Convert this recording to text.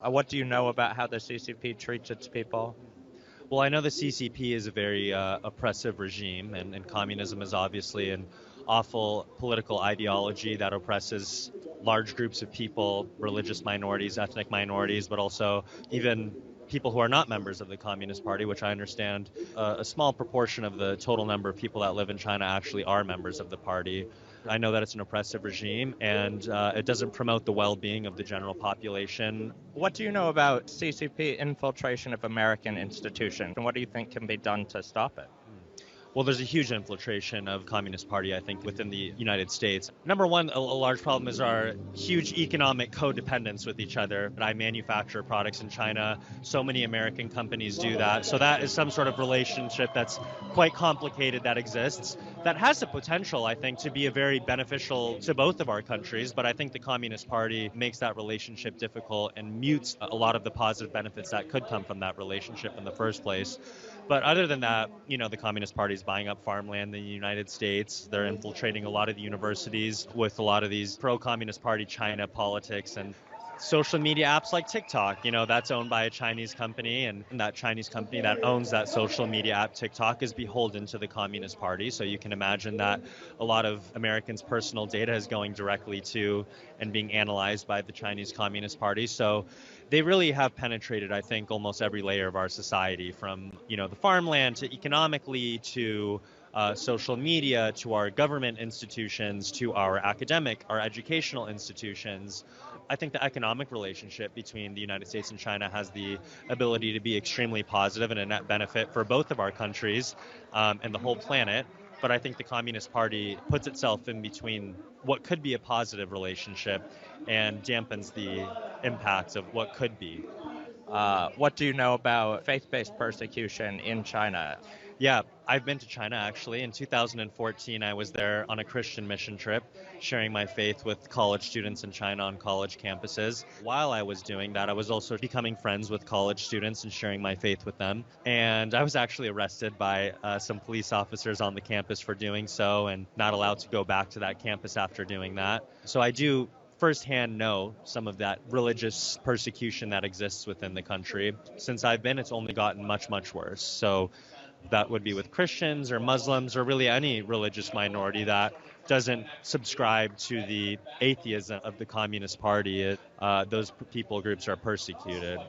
What do you know about how the CCP treats its people? Well, I know the CCP is a very oppressive regime, and communism is obviously an awful political ideology that oppresses large groups of people, religious minorities, ethnic minorities, but also even people who are not members of the Communist Party, which I understand a small proportion of the total number of people that live in China actually are members of the party. I know that it's an oppressive regime, and it doesn't promote the well-being of the general population. What do you know about CCP infiltration of American institutions, and what do you think can be done to stop it? Well, there's a huge infiltration of Communist Party, I think, within the United States. Number one, a large problem is our huge economic codependence with each other. I manufacture products in China. So many American companies do that. So that is some sort of relationship that's quite complicated that exists. That has the potential, I think, to be a very beneficial to both of our countries. But I think the Communist Party makes that relationship difficult and mutes a lot of the positive benefits that could come from that relationship in the first place. But other than that, the Communist Party is buying up farmland in the United States. They're infiltrating a lot of the universities with a lot of these pro-Communist Party China politics and social media apps like TikTok. That's owned by a Chinese company, and that Chinese company that owns that social media app TikTok is beholden to the Communist Party. So you can imagine that a lot of Americans' personal data is going directly to and being analyzed by the Chinese Communist Party. So they really have penetrated, I think, almost every layer of our society, from the farmland to economically to social media to our government institutions to our our educational institutions. I think the economic relationship between the United States and China has the ability to be extremely positive and a net benefit for both of our countries and the whole planet. But I think the Communist Party puts itself in between what could be a positive relationship and dampens the impacts of what could be. What do you know about faith-based persecution in China? Yeah, I've been to China actually. In 2014, I was there on a Christian mission trip, sharing my faith with college students in China on college campuses. While I was doing that, I was also becoming friends with college students and sharing my faith with them. And I was actually arrested by some police officers on the campus for doing so and not allowed to go back to that campus after doing that. So I do firsthand know some of that religious persecution that exists within the country. Since I've been, it's only gotten much, much worse. So that would be with Christians or Muslims or really any religious minority that doesn't subscribe to the atheism of the Communist Party. Those people groups are persecuted.